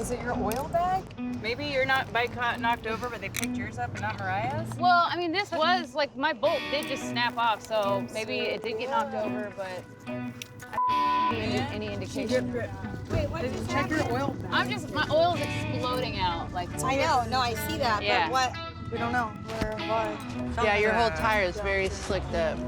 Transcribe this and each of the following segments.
Was it your oil bag? Maybe your bike got knocked over, but they picked yours up and not Mariah's? Well, I mean, this was, like, my bolt did just snap off, so maybe it did get knocked over, but any indication. Wait, what? Check your oil bag. My oil's exploding out. Like, I know, no, I see that, yeah. but what? We don't know where, why. Yeah, your whole tire is very slicked up.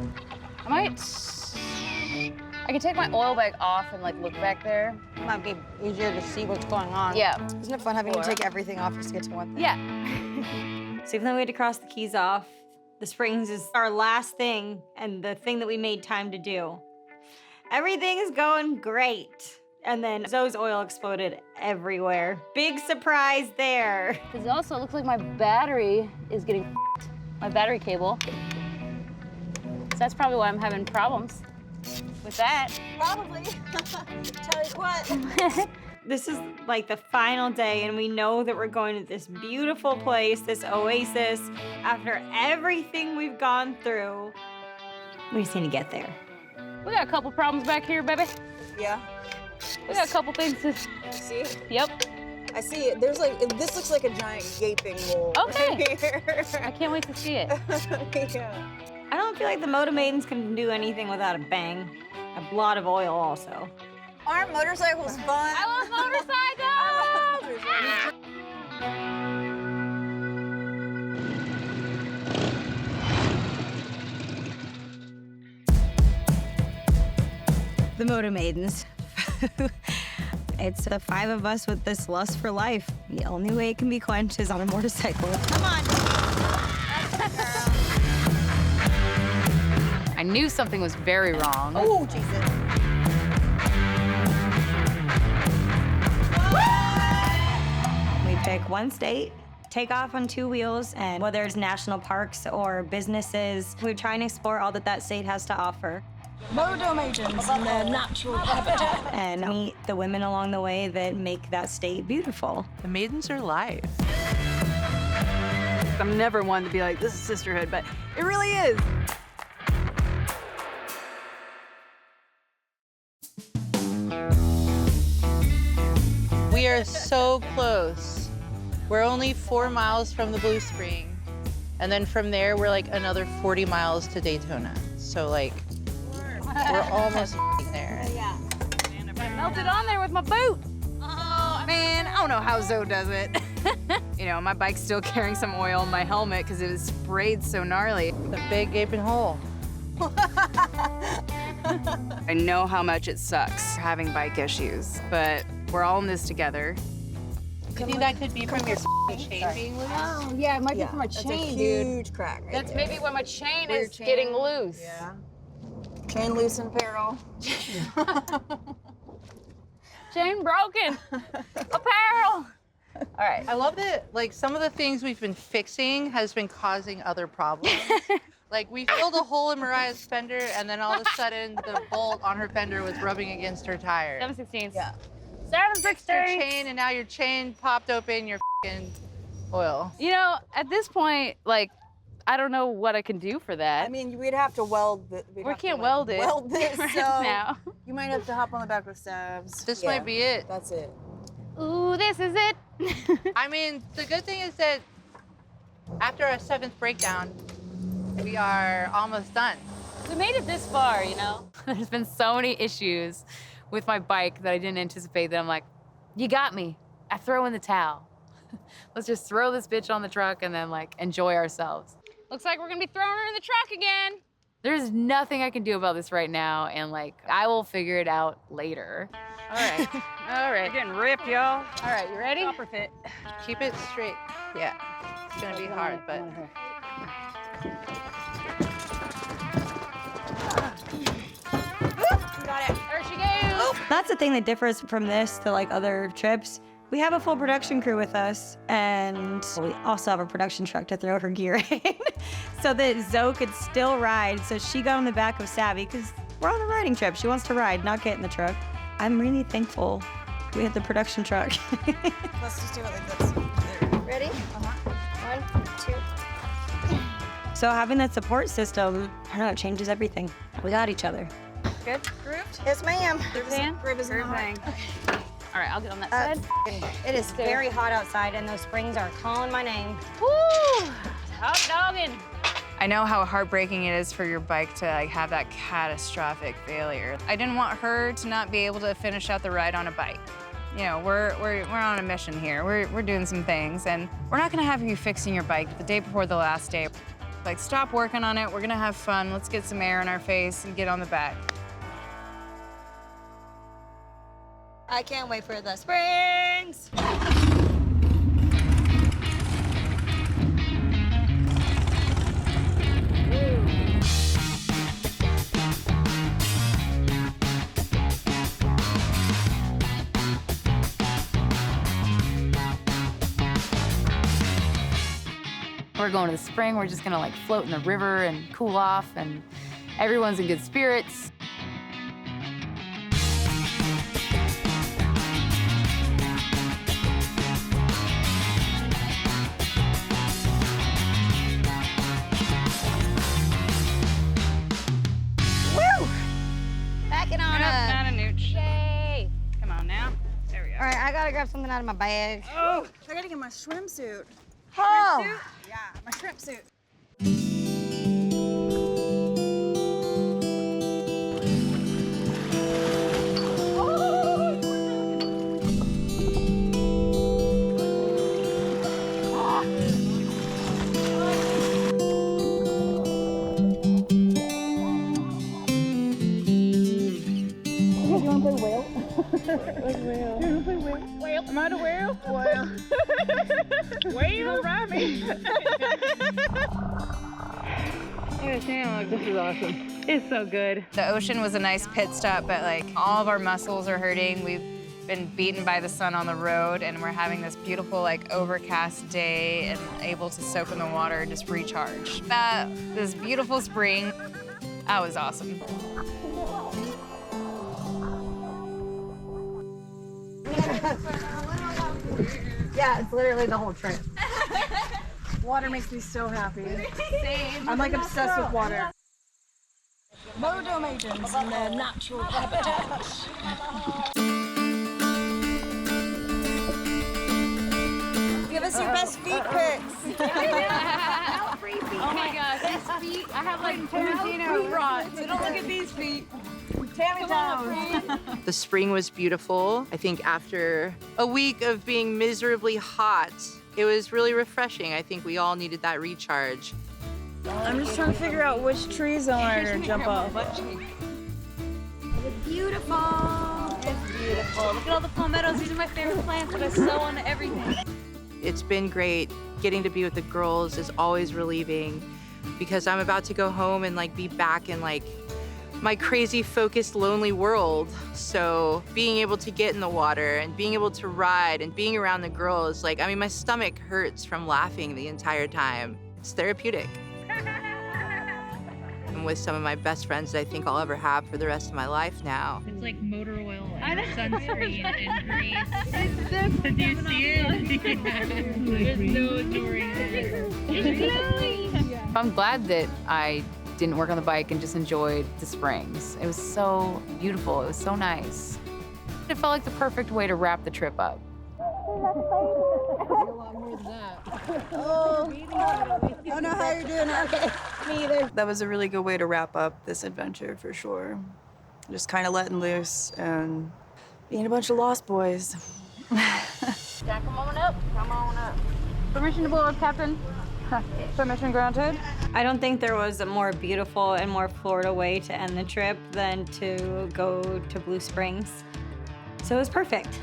I can take my oil bag off and, like, look back there. It might be easier to see what's going on. Yeah. Isn't it fun having to take everything off just to get to one thing? Yeah. So even though we had to cross the keys off, the springs is our last thing and the thing that we made time to do. Everything's going great. And then Zoe's oil exploded everywhere. Big surprise there. Because it also looks like my battery is getting f***ed. My battery cable. So that's probably why I'm having problems with that. Probably. Tell you what. This is like the final day and we know that we're going to this beautiful place, this oasis. After everything we've gone through, we just need to get there. We got a couple problems back here, baby. Yeah. We got a couple things to... See it? Yep. I see it. There's like, this looks like a giant gaping hole. Okay. Right here. I can't wait to see it. Yeah. I don't feel like the Moto Maidens can do anything without a bang. A lot of oil also. Aren't motorcycles fun? I love motorcycles! The Moto Maidens. It's the 5 of us with this lust for life. The only way it can be quenched is on a motorcycle. Come on. I knew something was very wrong. Oh, Jesus. We pick one state, take off on 2 wheels, and whether it's national parks or businesses, we try and explore all that that state has to offer. Moto Maidens in their natural habitat. And meet the women along the way that make that state beautiful. The maidens are live. I'm never one to be like, this is sisterhood, but it really is. We are so close. We're only 4 miles from the Blue Spring. And then from there, we're like another 40 miles to Daytona. So like, we're almost there. Yeah. I melted on there with my boot. Oh, man, I don't know how Zoe does it. You know, my bike's still carrying some oil in my helmet because it was sprayed so gnarly. The big gaping hole. I know how much it sucks having bike issues, but we're all in this together. You think that could be from your chain being loose? Oh, yeah, it might be from my That's chain, a dude. huge crack right That's there. maybe when my chain Where is your getting chain- loose. Yeah. Chain loose in peril. Chain broken. Apparel. All right. I love that, like, some of the things we've been fixing has been causing other problems. Like, we filled a hole in Mariah's fender, and then all of a sudden, the bolt on her fender was rubbing against her tire. 7/16. Yeah. 7/16. Your chain, and now your chain popped open your f***ing oil. You know, at this point, like, I don't know what I can do for that. I mean, we'd have to weld it. We can't weld it. Weld this, right so now. you might have to hop on the back with Stabs. This Yeah, might be it. That's it. Ooh, this is it. I mean, the good thing is that after our 7th breakdown, we are almost done. We made it this far, you know? There's been so many issues with my bike that I didn't anticipate that I'm like, you got me. I throw in the towel. Let's just throw this bitch on the truck and then like enjoy ourselves. Looks like we're gonna be throwing her in the truck again. There's nothing I can do about this right now, and like, I will figure it out later. All right, all right. You're getting ripped, y'all. All right, you ready? Upper fit. Keep it straight. Yeah, it's gonna be hard, but. Got it. There she goes. That's the thing that differs from this to like other trips. We have a full production crew with us, and we also have a production truck to throw her gear in so that Zoe could still ride. So she got on the back of Savvy because we're on a riding trip. She wants to ride, not get in the truck. I'm really thankful we had the production truck. Let's just do it like this. Ready? Uh-huh. 1, 2. So having that support system, I don't know, it changes everything. We got each other. Good? Grooved? Yes, ma'am. Suzanne? Rib is in the heart. Grooving. All right, I'll get on that side. It is very hot outside, and those springs are calling my name. Woo! Hot dogging. I know how heartbreaking it is for your bike to like have that catastrophic failure. I didn't want her to not be able to finish out the ride on a bike. You know, we're on a mission here. We're doing some things, and we're not gonna have you fixing your bike the day before the last day. Like, stop working on it. We're gonna have fun. Let's get some air in our face and get on the back. I can't wait for the springs. We're going to the spring. We're just gonna like float in the river and cool off, and everyone's in good spirits. Backing on up. Not a nooch. Yay! Come on now. There we go. All right, I gotta grab something out of my bag. Oh, I gotta get my swimsuit. Oh. Yeah, my shrimp suit. Am I the whale? Whale. Whale, ride me. This is awesome. It's so good. The ocean was a nice pit stop, but like all of our muscles are hurting. We've been beaten by the sun on the road, and we're having this beautiful like overcast day and able to soak in the water and just recharge. This beautiful spring, that was awesome. Yeah, it's literally the whole trip. Water makes me so happy. Same. I'm like obsessed with water. Moto Maidens in their natural habitat. Give us your best feet pics. Oh my gosh, these feet! I have like Tarantino rods. So don't look at these feet. Tammy down. The spring was beautiful. I think after a week of being miserably hot, it was really refreshing. I think we all needed that recharge. I'm just trying to figure out which trees I want her to jump off. Beautiful. It's beautiful. Look at all the palmettos. These are my favorite plants that I sew onto everything. It's been great. Getting to be with the girls is always relieving because I'm about to go home and like be back in like my crazy, focused, lonely world. So being able to get in the water and being able to ride and being around the girls, like, I mean, my stomach hurts from laughing the entire time. It's therapeutic. I'm with some of my best friends that I think I'll ever have for the rest of my life now. It's like motor oil and sunscreen and grease. Do you see it? There's no story there. I'm glad that I didn't work on the bike and just enjoyed the springs. It was so beautiful. It was so nice. It felt like the perfect way to wrap the trip up. I don't know how you're doing it. Okay. Me either. That was a really good way to wrap up this adventure for sure. Just kind of letting loose and being a bunch of lost boys. Jack, come on up. Come on up. Permission to board, Captain. Permission granted. I don't think there was a more beautiful and more Florida way to end the trip than to go to Blue Springs. So it was perfect.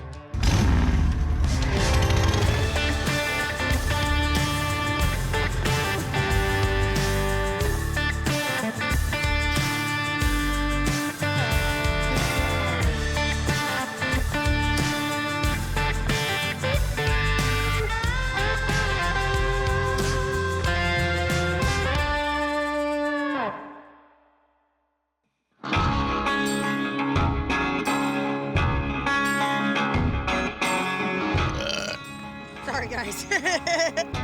Sorry, guys. It's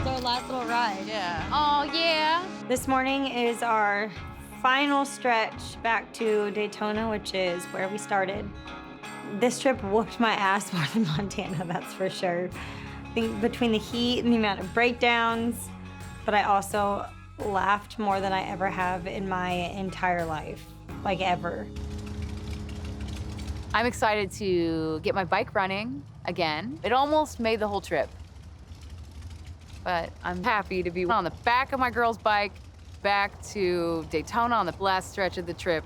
our last little ride. Yeah. Oh, yeah. This morning is our final stretch back to Daytona, which is where we started. This trip whooped my ass more than Montana, that's for sure. I think between the heat and the amount of breakdowns, but I also laughed more than I ever have in my entire life, like ever. I'm excited to get my bike running again. It almost made the whole trip. But I'm happy to be on the back of my girl's bike back to Daytona on the last stretch of the trip.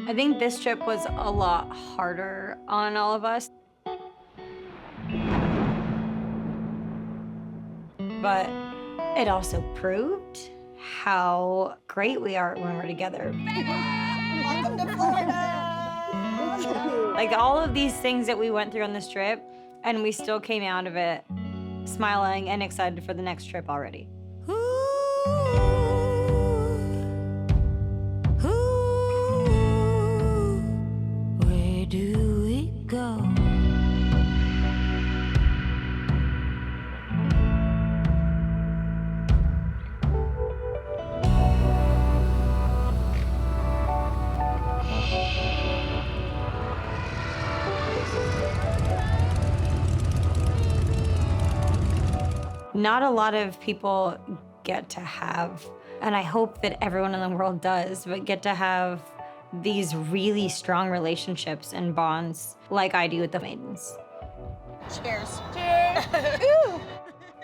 I think this trip was a lot harder on all of us. But it also proved how great we are when we're together. Welcome to Florida! Like all of these things that we went through on this trip, and we still came out of it smiling and excited for the next trip already. Where do we go? Not a lot of people get to have, and I hope that everyone in the world does, but get to have these really strong relationships and bonds like I do with the Maidens. Cheers.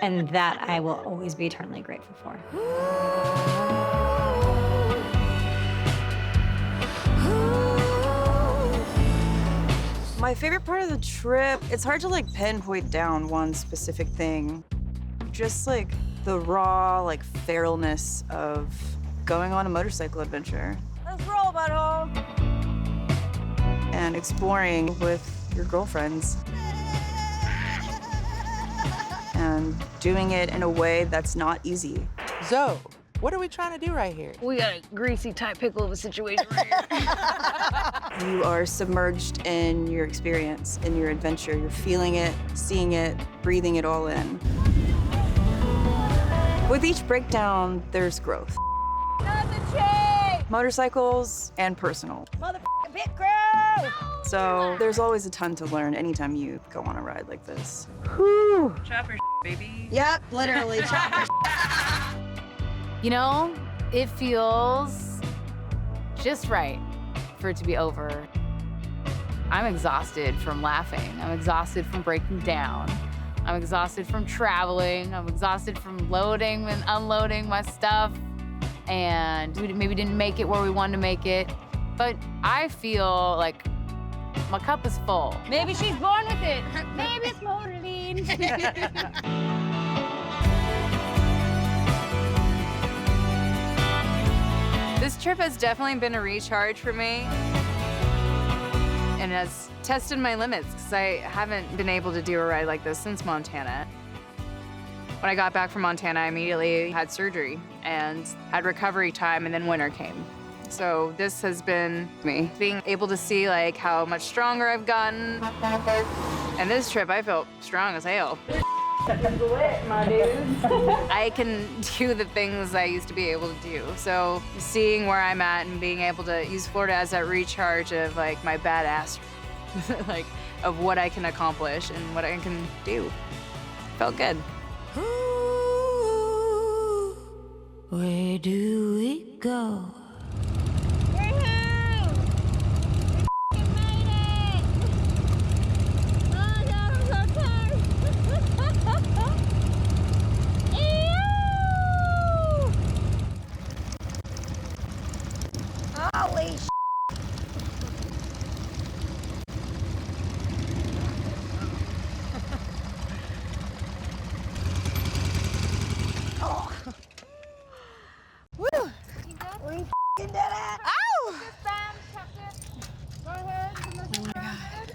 And that I will always be eternally grateful for. My favorite part of the trip, it's hard to like pinpoint down one specific thing. Just like the raw, like feralness of going on a motorcycle adventure. Let's roll, butthole. And exploring with your girlfriends. And doing it in a way that's not easy. Zoe, what are we trying to do right here? We got a greasy tight pickle of a situation right here. You are submerged in your experience, in your adventure. You're feeling it, seeing it, breathing it all in. With each breakdown, there's growth. Motorcycles and personal. Motherfucking pit crew! So there's always a ton to learn anytime you go on a ride like this. Chopper baby. Yep, literally. Chopper. You know, it feels just right for it to be over. I'm exhausted from laughing. I'm exhausted from breaking down. I'm exhausted from traveling. I'm exhausted from loading and unloading my stuff. And we maybe didn't make it where we wanted to make it. But I feel like my cup is full. Maybe she's born with it. Maybe it's motorline. This trip has definitely been a recharge for me and has tested my limits because I haven't been able to do a ride like this since Montana. When I got back from Montana, I immediately had surgery and had recovery time, and then winter came. So this has been me being able to see like how much stronger I've gotten. And this trip, I felt strong as hell. I can do the things I used to be able to do. So seeing where I'm at and being able to use Florida as that recharge of like my badass, like of what I can accomplish and what I can do. Felt good. Ooh, where do we go? Holy sh**. Oh. Woo! We f***ing did it! Ow! Oh my God.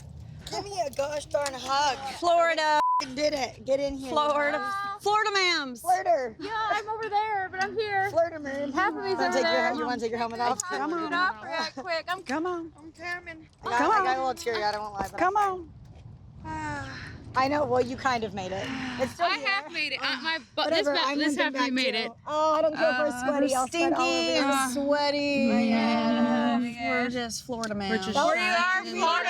Give me a gosh darn hug. Florida did it. Get in here. Florida. Florida ma'ams. Flirter. Yeah, I'm over there, but I'm here. Flirter man. half of me's over there. You want to take your helmet off? Come on. Quick. Come on. I'm coming. I got a little teary-eyed, I won't lie. Come on. I know, well, you kind of made it. It's still I here. half made it. My butt. Whatever, I'm This limping half of me back made too. it. Oh, I don't care if we're sweaty. I'll sweat all over Stinky you. and sweaty. We're just Florida man. We are Florida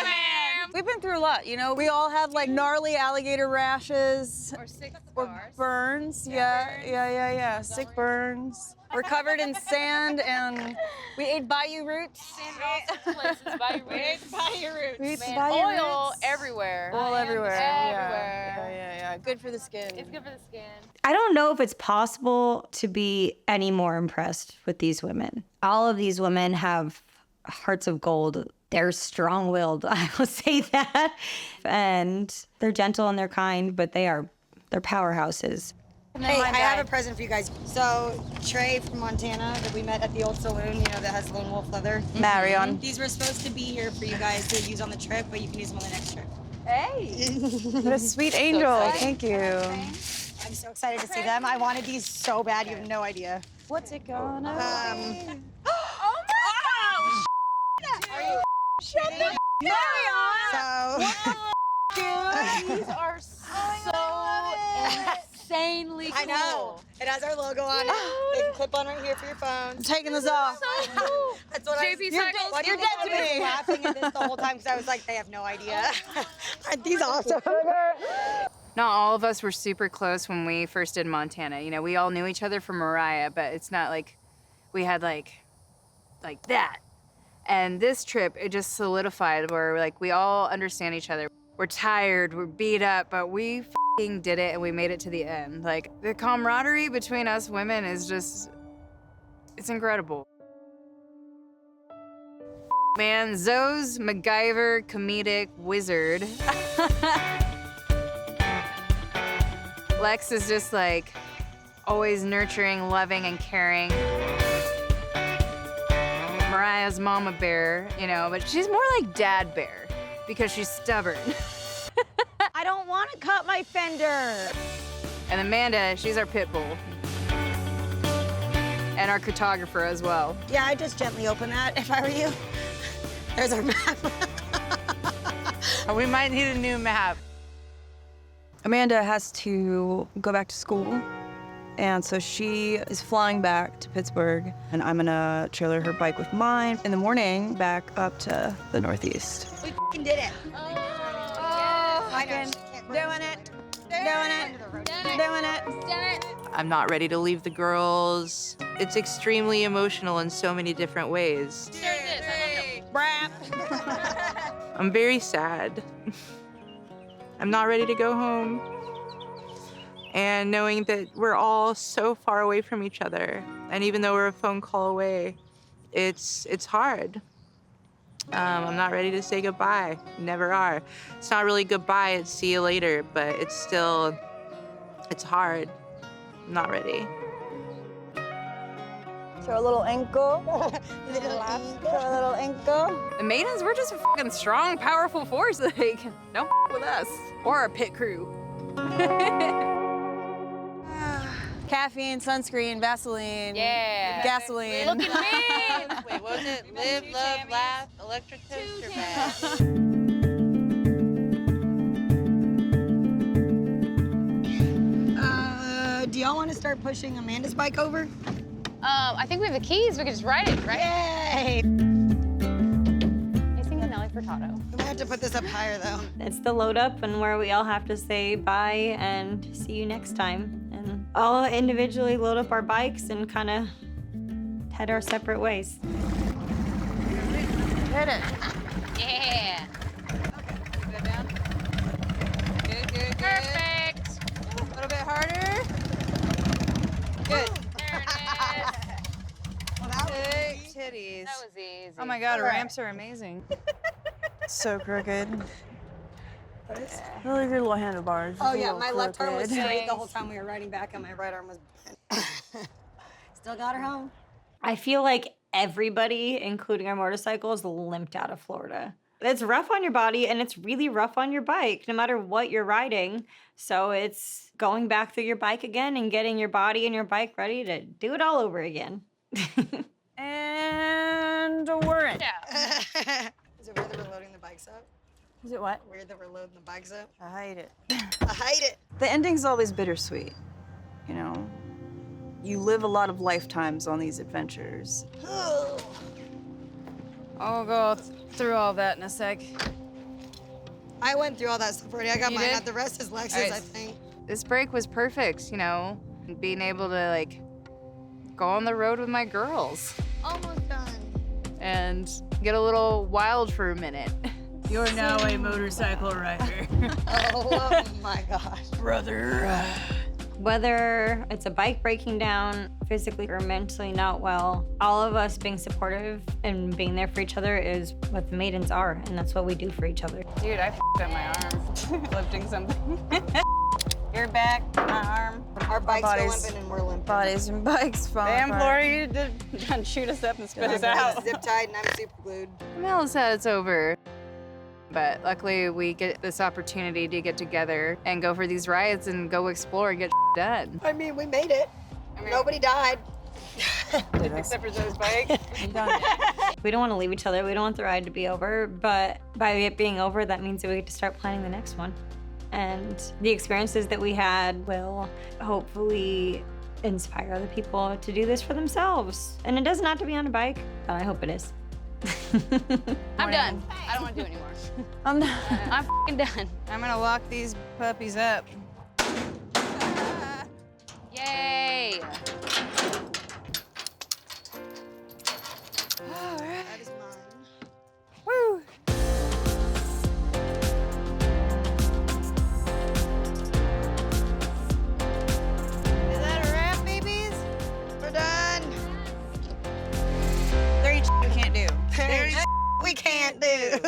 man. We've been through a lot, you know. We all have like gnarly alligator rashes Or 6 or bars. burns. Yeah. Sick burns. We're covered in sand and we ate bayou roots. Bayou roots. Man, Bayou oil roots. everywhere. Oil everywhere. Everywhere. Yeah. Good for the skin. It's good for the skin. I don't know if it's possible to be any more impressed with these women. All of these women have hearts of gold. They're strong-willed, I will say that. And they're gentle and they're kind, but they're powerhouses. Hey, I have a present for you guys. So, Trey from Montana that we met at the old saloon, that has lone wolf leather. Marion. These were supposed to be here for you guys to use on the trip, but you can use them on the next trip. What a sweet angel. Thank you. I'm so excited to see them. I wanted these so bad, you have no idea. What's it gonna be? So, These are so insanely cool. I know. It has our logo on it. They can clip on right here for your phone. I'm taking this off. So cool. That's what JP Cycles. You're dead to me. Laughing at this the whole time because I was like, they have no idea. Aren't these awesome? Not all of us were super close when we first did Montana. We all knew each other from Mariah, but it's not like we had like that. And this trip, it just solidified where like we all understand each other. We're tired, we're beat up, but we f***ing did it and we made it to the end. Like the camaraderie between us women is just, it's incredible. Man, Zoe's MacGyver comedic wizard. Lex is just like always nurturing, loving, and caring. Mariah's mama bear, but she's more like dad bear because she's stubborn. I don't want to cut my fender. And Amanda, she's our pit bull. And our cartographer as well. Yeah, I'd just gently open that if I were you. There's our map. We might need a new map. Amanda has to go back to school. And so she is flying back to Pittsburgh, and I'm gonna trailer her bike with mine in the morning back up to the Northeast. We f***ing did it. I know. Doing it. I'm not ready to leave the girls. It's extremely emotional in so many different ways. I'm very sad. I'm not ready to go home. And knowing that we're all so far away from each other, and even though we're a phone call away, it's hard. I'm not ready to say goodbye. Never are. It's not really goodbye, it's see you later, but it's hard. I'm not ready. Show a little ankle. Show a little ankle. The Maidens, we're just a fucking strong, powerful force. Like, don't with us. Or our pit crew. Caffeine, sunscreen, Vaseline, Yeah. gasoline. Look at me. Wait, what was it? Live, love, laugh, electric toaster Do y'all want to start pushing Amanda's bike over? I think we have the keys. We can just ride it, right? Yay! I think a Nelly Furtado. I'm gonna have to put this up higher though. It's the load up and where we all have to say bye and see you next time. And all individually load up our bikes and kind of head our separate ways. Hit it. Yeah. Good. Perfect. A little bit harder. Good. There it is. Big titties. That was easy. Oh my God, ramps are amazing. So crooked. Really good little handlebars. Oh yeah, my left arm was crooked. straight the whole time we were riding back, and my right arm was bent. Still got her home. I feel like everybody, including our motorcycles, limped out of Florida. It's rough on your body and it's really rough on your bike, no matter what you're riding. So it's going back through your bike again and getting your body and your bike ready to do it all over again. And we're in. Is it weird that we're loading the bikes up? Is it what? Weird that we're loading the bikes up? I hate it. I hate it. The ending's always bittersweet, you know? You live a lot of lifetimes on these adventures. I'll go through all that in a sec. I went through all that stuff already. I got You mine did? out. The rest is Lex's, Alright. I think. This break was perfect, you know, being able to like go on the road with my girls Almost done. and get a little wild for a minute. You're now a motorcycle rider. Oh my gosh. Whether it's a bike breaking down physically or mentally not well, all of us being supportive and being there for each other is what the Maidens are, and that's what we do for each other. Dude, I f***ed up my arm lifting something. Your back, my arm. Our bikes go bodies- limping and we're limping. Bodies and bikes falling They apart. implore you to shoot us up and spit us out. Zip tied and I'm super glued. Mel said it's over. But luckily we get this opportunity to get together and go for these rides and go explore and get done. I mean, we made it. Nobody died. Except for those bikes. We don't want to leave each other. We don't want the ride to be over, but by it being over, that means that we get to start planning the next one. And the experiences that we had will hopefully inspire other people to do this for themselves. And it doesn't have to be on a bike, but I hope it is. I'm done. I don't want to do it anymore. I'm not. I'm f***ing done. I'm gonna lock these puppies up. Yay! That is mine. Woo! Is that a wrap, babies? We're done. There ain't shit you can't do. There's we can't do.